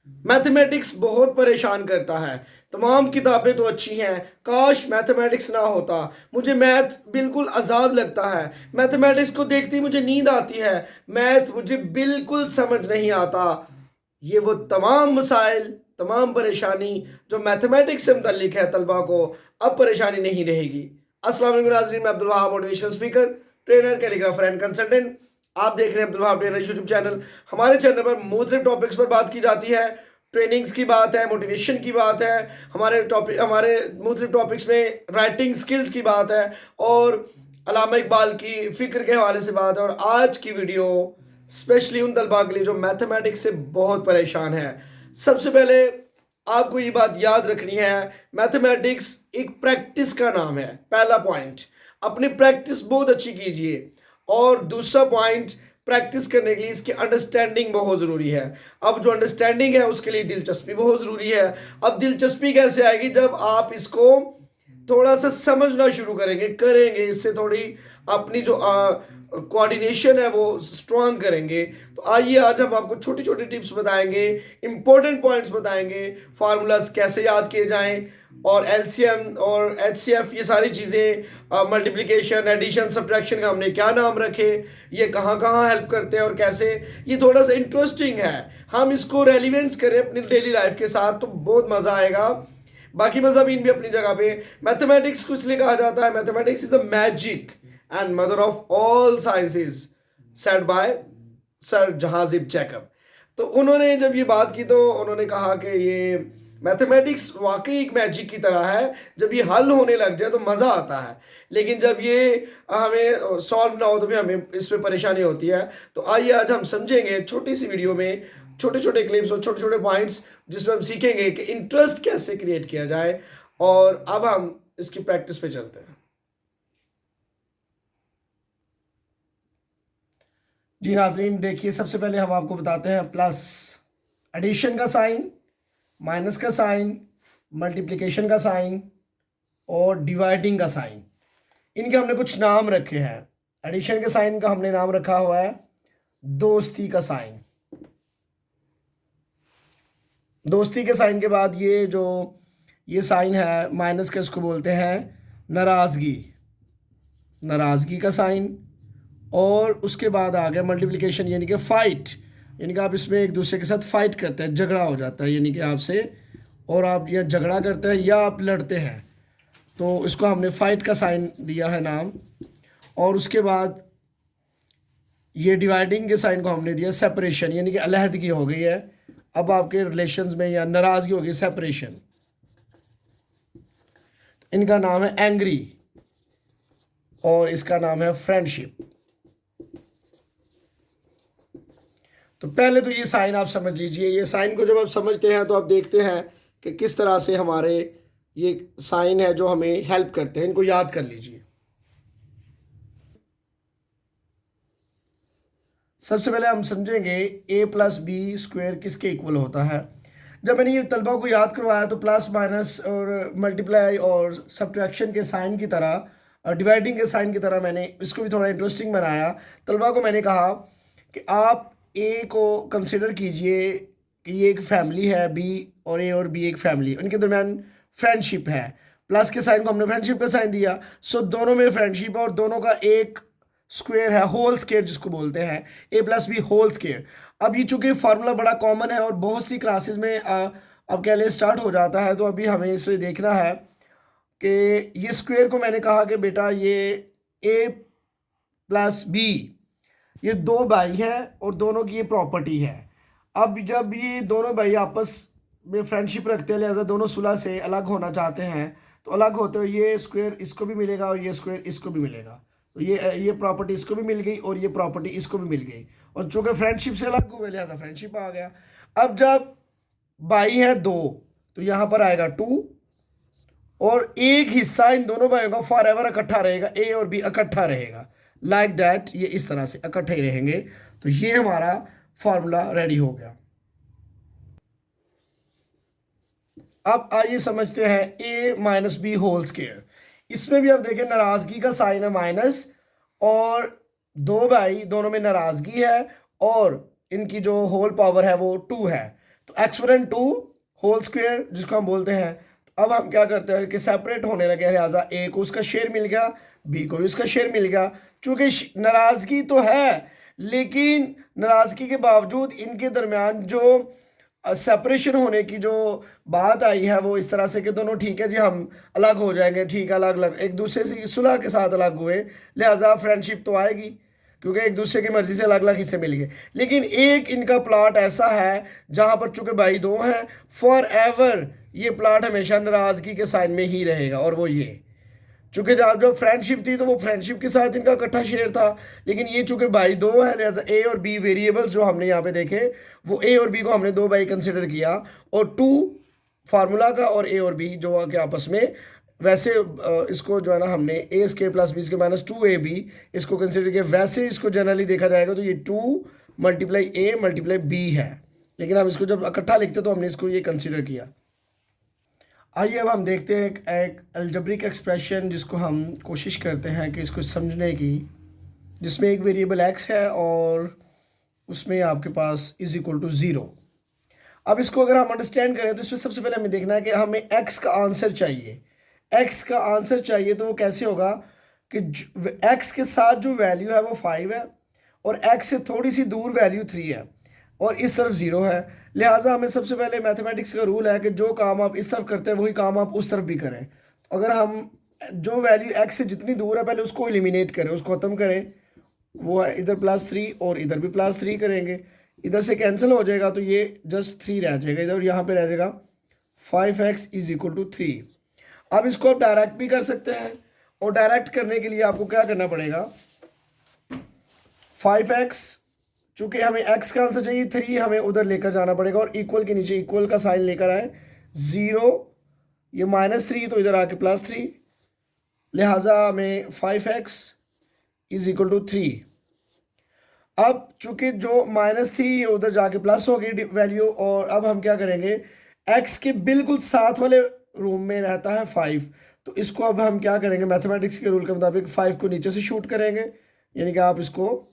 Mathematics बहुत परेशान करता है। तमाम किताबें तो अच्छी हैं, काश मैथमेटिक्स ना होता। मुझे मैथ बिल्कुल अजाब लगता है। मैथमेटिक्स को देखते ही मुझे नींद आती है। मैथ मुझे बिल्कुल समझ नहीं आता। ये वो तमाम मसाइल, तमाम परेशानी जो मैथमेटिक्स से मुतल्लिक है, तलबा को अब परेशानी नहीं रहेगी। अस्सलाम वालेकुम नाज़रीन, मैं Abdul Wahab, motivational speaker, trainer, calligrapher and consultant. आप देख रहे हैं Abdul Wahab trainer YouTube channel. हमारे चैनल पर मुख्तलिफ टॉपिक्स पर बात की जाती है। ट्रेनिंग्स की बात है, मोटिवेशन की बात है, हमारे मुख्तलिफ टॉपिक्स में राइटिंग स्किल्स की बात है, और अल्लामा इकबाल की फ़िक्र के हवाले से बात है। और आज की वीडियो स्पेशली उन तलबा के लिए जो मैथमेटिक्स से बहुत परेशान है। सबसे पहले आपको ये बात याद रखनी है, मैथमेटिक्स एक प्रैक्टिस का नाम है। पहला पॉइंट, अपनी प्रैक्टिस बहुत अच्छी कीजिए। और दूसरा पॉइंट, प्रैक्टिस करने के लिए इसकी अंडरस्टैंडिंग बहुत ज़रूरी है। अब जो अंडरस्टैंडिंग है उसके लिए दिलचस्पी बहुत ज़रूरी है। अब दिलचस्पी कैसे आएगी? जब आप इसको थोड़ा सा समझना शुरू करेंगे इससे थोड़ी अपनी जो कोऑर्डिनेशन है वो स्ट्रांग करेंगे। तो आइए आज हम आपको छोटी छोटी टिप्स बताएंगे, इंपॉर्टेंट पॉइंट्स बताएंगे, फार्मूलाज कैसे याद किए जाएं, और एलसीएम और एचसीएफ, ये सारी चीज़ें, मल्टीप्लिकेशन, एडिशन, सब्ट्रैक्शन का हमने क्या नाम रखे, ये कहाँ कहाँ हेल्प करते हैं और कैसे। ये थोड़ा सा इंटरेस्टिंग है, हम इसको रेलिवेंस करें अपनी डेली लाइफ के साथ तो बहुत मज़ा आएगा। बाकी मज़ाबीन भी अपनी जगह पे। मैथमेटिक्स को इसलिए कहा जाता है, mathematics is a magic and mother of all sciences, said by sir जहाजिब जैकब। तो उन्होंने जब ये बात की तो उन्होंने कहा कि ये मैथमेटिक्स वाकई एक मैजिक की तरह है। जब ये हल होने लग जाए तो मज़ा आता है, लेकिन जब ये हमें सॉल्व ना हो तो फिर हमें इसमें परेशानी होती है। तो आइए आज हम समझेंगे छोटी सी वीडियो में छोटे छोटे क्लिप्स और छोटे छोटे पॉइंट्स, जिसमें हम सीखेंगे कि इंटरेस्ट कैसे क्रिएट किया जाए। और अब हम इसकी प्रैक्टिस पे चलते हैं। जी नाज़रीन, देखिए सबसे पहले हम आपको बताते हैं प्लस एडिशन का साइन, माइनस का साइन, मल्टीप्लिकेशन का साइन और डिवाइडिंग का साइन। इनके हमने कुछ नाम रखे हैं। एडिशन के साइन का हमने नाम रखा हुआ है दोस्ती का साइन। दोस्ती के साइन के बाद ये साइन है माइनस के, उसको बोलते हैं नाराज़गी, नाराज़गी का साइन। और उसके बाद आ गया मल्टीप्लिकेशन, यानी कि फ़ाइट, यानी कि आप इसमें एक दूसरे के साथ फ़ाइट करते हैं, झगड़ा हो जाता है, यानी कि आपसे और आप या झगड़ा करते हैं या आप लड़ते हैं, तो इसको हमने फ़ाइट का साइन दिया है नाम। और उसके बाद ये डिवाइडिंग के साइन को हमने दिया सेपरेशन, यानी कि अलहदगी हो गई है, अब आपके रिलेशंस में या नाराज़गी हो गई, सेपरेशन। इनका नाम है एंग्री और इसका नाम है फ्रेंडशिप। तो पहले तो ये साइन आप समझ लीजिए। ये साइन को जब आप समझते हैं तो आप देखते हैं कि किस तरह से हमारे ये साइन है जो हमें हेल्प करते हैं। इनको याद कर लीजिए। सबसे पहले हम समझेंगे ए प्लस बी स्क्वायर किसके इक्वल होता है। जब मैंने ये तलबा को याद करवाया तो प्लस माइनस और मल्टीप्लाई और सब्ट्रैक्शन के साइन की तरह और डिवाइडिंग के साइन की तरह मैंने इसको भी थोड़ा इंटरेस्टिंग बनाया। तलबा को मैंने कहा कि आप ए को कंसिडर कीजिए कि ये एक फैमिली है, बी और ए और बी एक फैमिली, उनके दरमियान फ्रेंडशिप है। प्लस के साइन को हमने फ्रेंडशिप का साइन दिया, सो दोनों में फ्रेंडशिप है और दोनों का एक स्क्वायर है, होल स्क्वायर जिसको बोलते हैं, ए प्लस बी होल स्क्वायर। अब ये चूंकि फार्मूला बड़ा कॉमन है और बहुत सी क्लासेस में अब कह लें स्टार्ट हो जाता है, तो अभी हमें इसे देखना है कि ये स्क्वायर को मैंने कहा कि बेटा ये ए प्लस बी, ये दो भाई हैं और दोनों की ये प्रॉपर्टी है। अब जब ये दोनों भाई आपस में फ्रेंडशिप रखते हैं, लिहाजा दोनों सुलह से अलग होना चाहते हैं, तो अलग होते हुए ये स्क्वायर इसको भी मिलेगा और ये स्क्वायर इसको भी मिलेगा। तो ये प्रॉपर्टी इसको भी मिल गई और ये प्रॉपर्टी इसको भी मिल गई, और चूंकि फ्रेंडशिप से अलग हुए लिहाजा फ्रेंडशिप आ गया। अब जब भाई हैं दो तो यहाँ पर आएगा टू, और एक हिस्सा इन दोनों भाइयों का फॉर एवर इकट्ठा रहेगा, ए और बी इकट्ठा रहेगा, लाइक दैट, ये इस तरह से इकट्ठे ही रहेंगे। तो ये हमारा फॉर्मूला रेडी हो गया। अब आइए समझते हैं ए माइनस बी होल स्क्वायर। इसमें भी आप देखें नाराजगी का साइन है माइनस, और दो भाई दोनों में नाराजगी है और इनकी जो होल पावर है वो टू है। तो x1 and 2 होल स्क्वायर जिसको हम बोलते हैं। तो अब हम क्या करते हैं कि सेपरेट होने लगे, लिहाजा ए को उसका शेयर मिल गया, बी को भी उसका शेयर मिल गया। चूंकि नाराज़गी तो है, लेकिन नाराज़गी के बावजूद इनके दरमियान जो सेपरेशन होने की जो बात आई है वो इस तरह से कि दोनों ठीक है जी हम अलग हो जाएंगे, ठीक है अलग अलग एक दूसरे से सुलह के साथ अलग हुए, लिहाजा फ्रेंडशिप तो आएगी क्योंकि एक दूसरे की मर्ज़ी से अलग अलग हिस्से मिल गए। लेकिन एक इनका प्लाट ऐसा है जहाँ पर चूँकि भाई दो हैं, फॉर एवर ये प्लाट हमेशा नाराज़गी के साइन में ही रहेगा, और वो ये चूँकि जब जब फ्रेंडशिप थी तो वो फ्रेंडशिप के साथ इनका इकट्ठा शेयर था। लेकिन ये चूँकि भाई दो है, लिहाजा ए और बी वेरिएबल्स जो हमने यहाँ पे देखे वो ए और बी को हमने दो भाई कंसिडर किया, और टू फार्मूला का और ए और बी जो कि आपस में वैसे इसको जो है ना हमने a square plus b square minus 2ab इसको कंसिडर किया। वैसे इसको जनरली देखा जाएगा तो ये 2 मल्टीप्लाई ए मल्टीप्लाई बी है, लेकिन हम इसको जब इकट्ठा लिखते तो हमने इसको ये कंसिडर किया। आइए अब हम देखते हैं एक अलजेब्रिक एक्सप्रेशन जिसको हम कोशिश करते हैं कि इसको समझने की, जिसमें एक वेरिएबल x है और उसमें आपके पास इज़ इक्वल टू 0। अब इसको अगर हम अंडरस्टैंड करें तो इसमें सबसे पहले हमें देखना है कि हमें x का आंसर चाहिए। x का आंसर चाहिए तो वो कैसे होगा कि x के साथ जो वैल्यू है वो 5 है और x से थोड़ी सी दूर वैल्यू 3 है और इस तरफ 0 है। लिहाजा हमें सबसे पहले मैथमेटिक्स का रूल है कि जो काम आप इस तरफ करते हैं वही काम आप उस तरफ भी करें। तो अगर हम जो वैल्यू x से जितनी दूर है पहले उसको एलिमिनेट करें, उसको ख़त्म करें, वो है इधर +3 और इधर भी +3 करेंगे, इधर से कैंसिल हो जाएगा तो ये जस्ट 3 रह जाएगा इधर, यहाँ पे रह जाएगा 5x इज इक्वल टू 3। अब इसको आप डायरेक्ट भी कर सकते हैं, और डायरेक्ट करने के लिए आपको क्या करना पड़ेगा, 5x चूँकि हमें x का आंसर चाहिए 3 हमें उधर लेकर जाना पड़ेगा और इक्वल के नीचे इक्वल का साइन लेकर आए, 0 ये -3 तो इधर आके +3, लिहाजा हमें 5x इज इक्वल टू 3। अब चूंकि जो माइनस थी ये उधर जाके प्लस हो गई वैल्यू, और अब हम क्या करेंगे, x के बिल्कुल साथ वाले रूम में रहता है 5, तो इसको अब हम क्या करेंगे मैथमेटिक्स के रूल के मुताबिक 5 को नीचे से शूट करेंगे, यानी कि आप इसको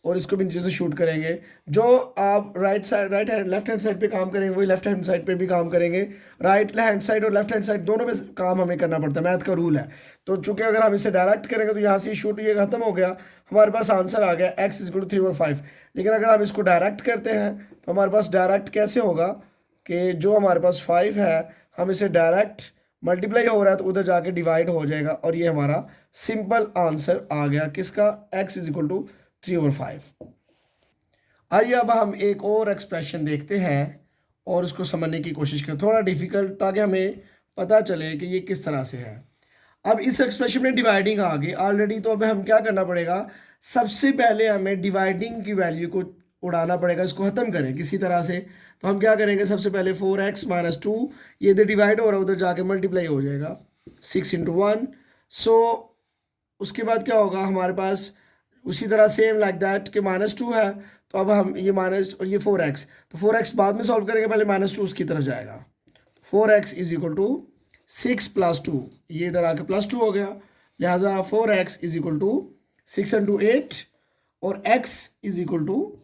और इसको भी नीचे से शूट करेंगे। जो आप right hand left hand side पे काम करेंगे वही लेफ्ट हैंड साइड पे भी काम करेंगे। राइट हैंड साइड और लेफ्ट हैंड साइड दोनों पे काम हमें करना पड़ता है, मैथ का रूल है। तो चूंकि अगर हम इसे डायरेक्ट करेंगे तो यहाँ से शूट ये खत्म हो गया, हमारे पास आंसर आ गया x इज इक्वल टू 3 और 5। लेकिन अगर हम इसको डायरेक्ट करते हैं तो हमारे पास डायरेक्ट कैसे होगा कि जो हमारे पास 5 है हम इसे डायरेक्ट मल्टीप्लाई हो रहा है तो उधर जाके डिवाइड हो जाएगा, और ये हमारा सिंपल आंसर आ गया किसका, x इज इक्वल टू 3 और 5। आइए अब हम एक और एक्सप्रेशन देखते हैं और उसको समझने की कोशिश करें, थोड़ा डिफिकल्ट, ताकि हमें पता चले कि ये किस तरह से है। अब इस एक्सप्रेशन में डिवाइडिंग आ गई ऑलरेडी, तो अब हम क्या करना पड़ेगा, सबसे पहले हमें डिवाइडिंग की वैल्यू को उड़ाना पड़ेगा, इसको ख़त्म करें किसी तरह से। तो हम क्या करेंगे, सबसे पहले 4x - 2 ये इधर डिवाइड हो रहा है उधर जाके मल्टीप्लाई हो जाएगा 6 × 1। सो उसके बाद क्या होगा हमारे पास उसी तरह सेम लाइक दैट कि -2 है, तो अब हम ये माइनस और ये 4x, तो 4x बाद में सॉल्व करेंगे, पहले -2 उसकी तरफ जाएगा। 4x इज इक्वल टू 6 + 2 ये इधर आके +2 हो गया, लिहाजा 4x इज इक्वल टू 6 × 8 और x इज इक्वल टू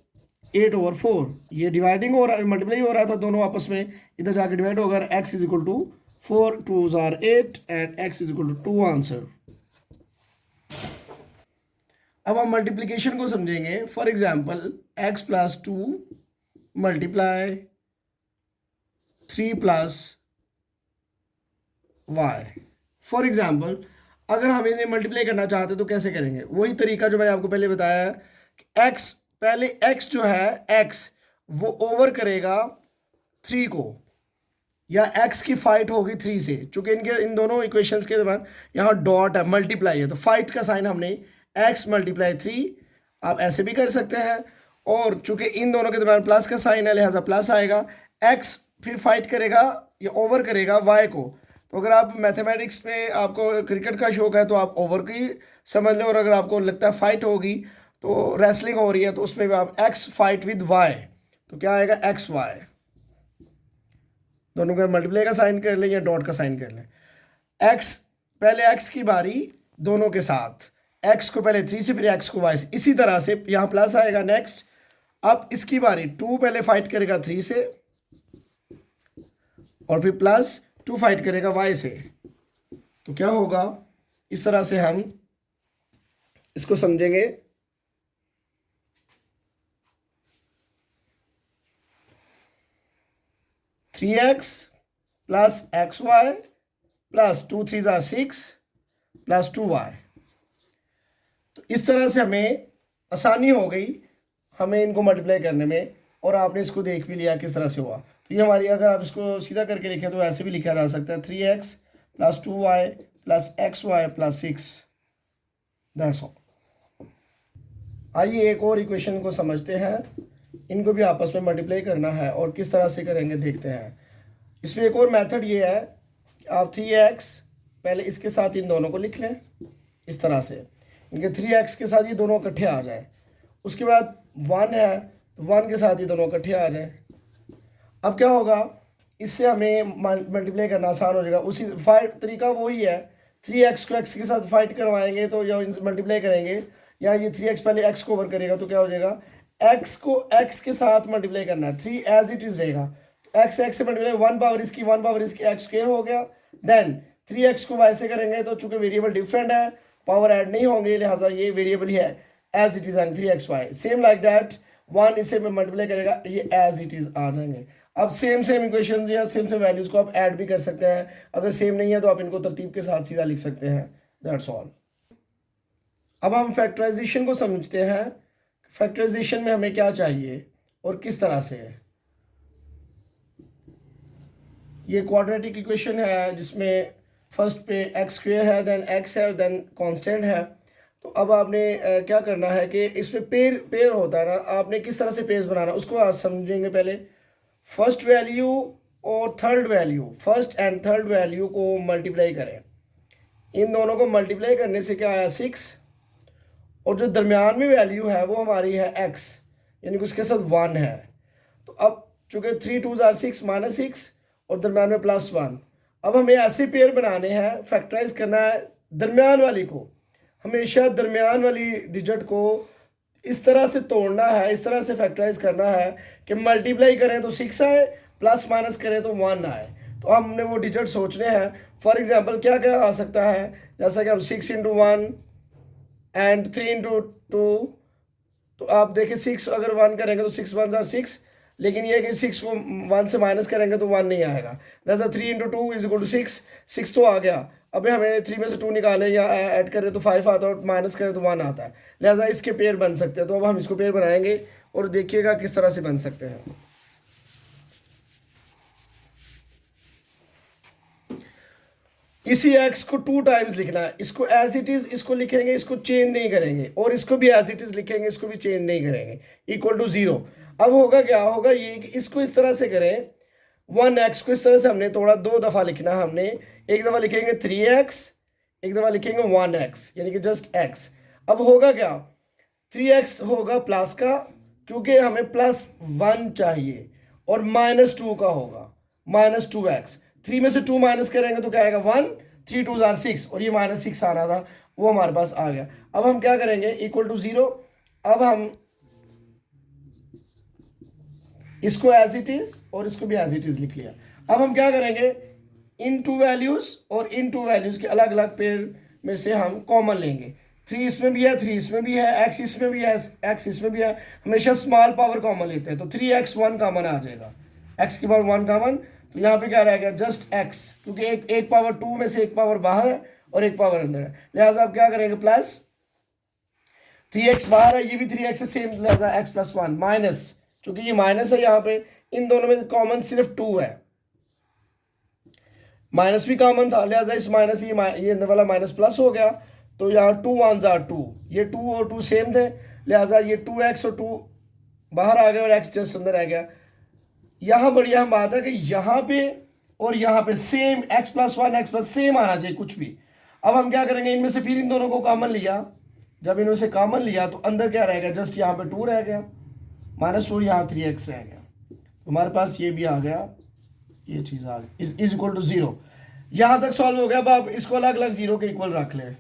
8/4। ये डिवाइडिंग हो रहा है, मल्टीप्लाई हो रहा था दोनों आपस में, इधर जाके डिवाइड होगा, x is equal to 4 × 2 = 8 and x is equal to 2 answer. अब हम मल्टीप्लिकेशन को समझेंगे। For example x + 2 × 3 + y। For example अगर हम इन्हें मल्टीप्लाई करना चाहते तो कैसे करेंगे, वही तरीका जो मैंने आपको पहले बताया है कि x पहले x जो है x वो ओवर करेगा 3 को, या x की फाइट होगी 3 से, चूंकि इनके इन दोनों इक्वेशंस के दरम्यान यहाँ डॉट है, मल्टीप्लाई है, तो फाइट का साइन हमने x × 3 आप ऐसे भी कर सकते हैं, और चूंकि इन दोनों के दरम्यान प्लस का साइन है लिहाजा प्लस आएगा, x फिर फाइट करेगा या ओवर करेगा y को। तो अगर आप मैथमेटिक्स में आपको क्रिकेट का शौक है तो आप ओवर की समझ लें, और अगर आपको लगता है फाइट होगी तो रेसलिंग हो रही है तो उसमें भी आप x फाइट विद y, तो क्या आएगा xy। दोनों का मल्टीप्लाई का साइन कर लें या डॉट का साइन कर लें। x पहले x की बारी दोनों के साथ, x को पहले 3 से फिर x को y से, इसी तरह से यहाँ प्लस आएगा नेक्स्ट। अब इसकी बारी 2 पहले फाइट करेगा 3 से, और फिर प्लस 2 फाइट करेगा y से। तो क्या होगा, इस तरह से हम इसको समझेंगे। Three x plus x y plus 2 3 जार 6 प्लस 2y। तो इस तरह से हमें आसानी हो गई हमें इनको मल्टीप्लाई करने में, और आपने इसको देख भी लिया किस तरह से हुआ। तो ये हमारी, अगर आप इसको सीधा करके लिखें तो ऐसे भी लिखा जा सकता है 3x plus 2y plus xy plus 6, that's all. आइए एक और इक्वेशन को समझते हैं, इनको भी आपस में मल्टीप्लाई करना है और किस तरह से करेंगे देखते हैं। इसमें एक और मेथड ये है कि आप 3x पहले इसके साथ इन दोनों को लिख लें इस तरह से, इनके 3x के साथ ये दोनों इकट्ठे आ जाए। उसके बाद 1 है तो 1 के साथ ये दोनों इकट्ठे आ जाए। अब क्या होगा, इससे हमें मल्टीप्लाई करना आसान हो जाएगा। उसी फाइट तरीका वही है, 3x को x के साथ फाइट करवाएंगे तो या इनसे मल्टीप्लाई करेंगे, या ये 3x पहले x को ओवर करेगा तो क्या हो जाएगा, x को x के साथ मल्टीप्लाई करना है, 3 एज इट इज रहेगा। तो x से मल्टीप्लाई 1 पावर इसकी x स्क्वायर हो गया। देन 3x को y से करेंगे तो चूंकि वेरिएबल डिफरेंट है, पावर ऐड नहीं होंगे, लिहाजा ये वेरिएबल ही है as it is and 3xy। Same like that 1 इसे में मल्टीप्लाई करेगा, ये एज इट इज आ जाएंगे। अब सेम इक्वेशंस या सेम वैल्यूज को आप ऐड भी कर सकते हैं, अगर सेम नहीं है तो आप इनको तरतीब के साथ सीधा लिख सकते हैं, दैट्स ऑल। अब हम फैक्टराइजेशन को समझते हैं। फैक्टराइजेशन में हमें क्या चाहिए और किस तरह से है। ये क्वाड्रेटिक इक्वेशन है जिसमें फर्स्ट पे एक्स स्क्वायर है, देन एक्स है, देन कांस्टेंट है। तो अब आपने क्या करना है कि इसमें पेयर होता है ना, आपने किस तरह से पेयर्स बनाना उसको आज समझेंगे। पहले फर्स्ट वैल्यू और third value, first and third value को मल्टीप्लाई करें। इन दोनों को मल्टीप्लाई करने से क्या आया 6, और जो दरमियान में वैल्यू है वो हमारी है x, यानी कि उसके साथ 1 है। तो अब चूँकि 3 2 जार 6 माइनस 6 और दरमियान में प्लस 1। अब हमें ऐसे पेयर बनाने हैं, फैक्टराइज करना है दरमियान वाली को। हमेशा दरमियान वाली डिजिट को इस तरह से तोड़ना है, इस तरह से फैक्टराइज करना है कि मल्टीप्लाई करें तो 6 आए, प्लस माइनस करें तो 1 आए। तो हमने वो डिजिट सोचने हैं। फॉर एग्जांपल क्या क्या आ सकता है, जैसा कि अब 6 × 1 एंड 3 × 2। तो आप देखिए 6 अगर 1 करेंगे तो 6 1 जार 6, लेकिन ये कि 6 को 1 से माइनस करेंगे तो 1 नहीं आएगा। जैसा 3 × 2 = 6 तो आ गया। अभी हमें 3 में से 2 निकालें या ऐड करें तो 5 आता है, और माइनस करें तो 1 आता है, लिहाजा इसके पेयर बन सकते हैं। तो अब हम इसको पेयर बनाएंगे और देखिएगा किस तरह से बन सकते हैं। इसी x को 2 टाइम्स लिखना है, इसको एज इट इज इसको लिखेंगे, इसको चेंज नहीं करेंगे, और इसको भी एज इट इज लिखेंगे, इसको भी चेंज नहीं करेंगे, = 0। अब होगा क्या, होगा ये कि इसको इस तरह से करें, 1x को इस तरह से हमने थोड़ा 2 दफ़ा लिखना है। हमने एक दफ़ा लिखेंगे 3x, एक दफ़ा लिखेंगे 1x, यानी कि जस्ट x। अब होगा क्या, 3x होगा प्लस का, क्योंकि हमें +1 चाहिए, और -2 का होगा -2x। 3 में से 2 माइनस करेंगे तो क्या आएगा 1, 3 2 जार 6, और ये -6 आना था वो हमारे पास आ गया। अब हम क्या करेंगे, = 0। अब हम इसको एज इट इज और इसको भी एज इट इज लिख लिया। अब हम क्या करेंगे, इन 2 वैल्यूज और इन 2 वैल्यूज के अलग अलग पेयर में से हम कॉमन लेंगे। 3 इसमें भी है, 3 इसमें भी है, x इसमें भी है, x इसमें भी है। हमेशा स्मॉल पावर कॉमन लेते हैं, तो 3x 1 कॉमन आ जाएगा, x की पावर 1 कॉमन। तो यहाँ पे क्या रहेगा, जस्ट x, क्योंकि एक पावर 2 में से एक पावर बाहर है और एक पावर अंदर है, लिहाजा आप क्या करेंगे, प्लस 3x बाहर है, ये भी 3x से सेम, लिहाजा x + 1 माइनस, चूंकि ये माइनस है यहाँ पे, इन दोनों में कॉमन सिर्फ 2 है, माइनस भी कॉमन था, लिहाजा इस माइनस ये अंदर वाला माइनस प्लस हो गया। तो यहाँ 2 1 जार 2, ये 2 और 2 सेम थे, लिहाजा ये 2x और 2 बाहर आ गया और x जस्ट अंदर आ गया। यहाँ बड़ी अहम बात है कि यहाँ पे और यहाँ पे सेम x + 1 x + सेम आना चाहिए कुछ भी। अब हम क्या करेंगे, इनमें से फिर इन दोनों को कॉमन लिया, जब इनमें से कॉमन लिया तो अंदर क्या रहेगा, जस्ट यहाँ पे 2 रह गया, -2, यहाँ 3x रह गया, तो हमारे पास ये भी आ गया, ये चीज़ आ गई, = 0। यहाँ तक सॉल्व हो गया। अब आप इसको अलग अलग 0 के इक्वल रख लें,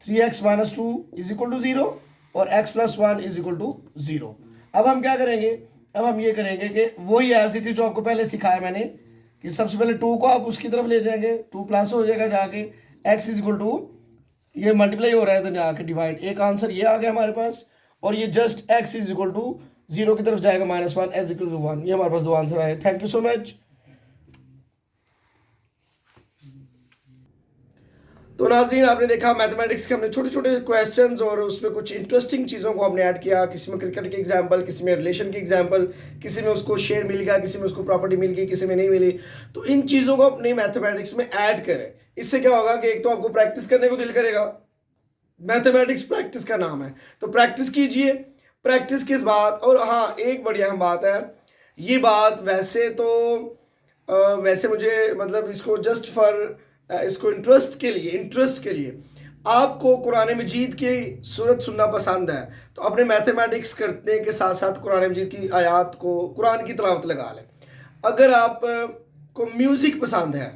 3x - 2 = 0 और x + 1 = 0। अब हम क्या करेंगे, अब हम ये करेंगे कि वही एज इट इज जो आपको पहले सिखाया मैंने, कि सबसे पहले 2 को आप उसकी तरफ ले जाएंगे, 2 प्लस हो जाएगा जाके, x इज इक्वल टू, ये मल्टीप्लाई हो रहा है तो यहाँ के डिवाइड, एक आंसर ये आ गया हमारे पास। और ये just x is equal to 0 की तरफ जाएगा -1, x इक्वल टू 1। ये हमारे पास 2 आंसर आए। Thank you so much. तो नाज़रीन, आपने देखा मैथमेटिक्स के हमने छोटे छोटे क्वेश्चंस और उसमें कुछ इंटरेस्टिंग चीज़ों को हमने ऐड किया। किसी में क्रिकेट की एग्जांपल, किसी में रिलेशन की एग्जांपल, किसी में उसको शेयर मिल गया, किसी में उसको प्रॉपर्टी मिल गई, किसी में नहीं मिली। तो इन चीज़ों को अपने मैथमेटिक्स में ऐड करें। इससे क्या होगा कि एक तो आपको प्रैक्टिस करने को दिल करेगा, मैथमेटिक्स प्रैक्टिस का नाम है, तो प्रैक्टिस कीजिए। प्रैक्टिस किस बात, और हाँ एक बड़ी अहम बात है, ये बात वैसे तो वैसे मुझे मतलब इसको जस्ट फॉर इसको इंटरेस्ट के लिए आपको कुरान मजीद की सूरत सुनना पसंद है, तो अपने मैथमेटिक्स करने के साथ साथ कुरान मजीद की आयत को, कुरान की तिलावत लगा लें। अगर आप को म्यूज़िक पसंद है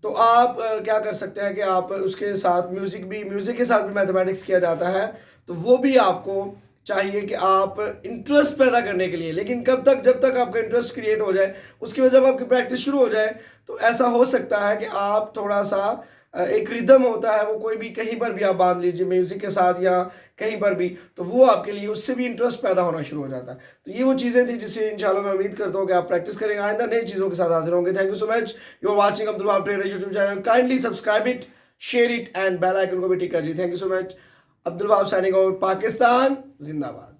तो आप क्या कर सकते हैं कि आप उसके साथ म्यूज़िक के साथ भी मैथमेटिक्स किया जाता है, तो वो भी आपको चाहिए कि आप इंटरेस्ट पैदा करने के लिए, लेकिन कब तक, जब तक आपका इंटरेस्ट क्रिएट हो जाए, उसकी वजह जब आपकी प्रैक्टिस शुरू हो जाए, तो ऐसा हो सकता है कि आप थोड़ा सा एक रिदम होता है, वो कोई भी कहीं पर भी आप बांध लीजिए म्यूज़िक के साथ या कहीं पर भी, तो वो आपके लिए उससे भी इंटरेस्ट पैदा होना शुरू हो जाता है। तो ये वो चीज़ें थी जिससे इंशाल्लाह मैं उम्मीद करता हूँ कि आप प्रैक्टिस करेंगे, आइंदा नई चीज़ों के साथ हाजिर होंगे। Thank you so much. You are watching Abdul Wahab trader YouTube channel. Kindly subscribe it, share it and bell icon को भी टिक कर जी। Thank you so much. Abdul Wahab signing out. Pakistan जिंदाबाद।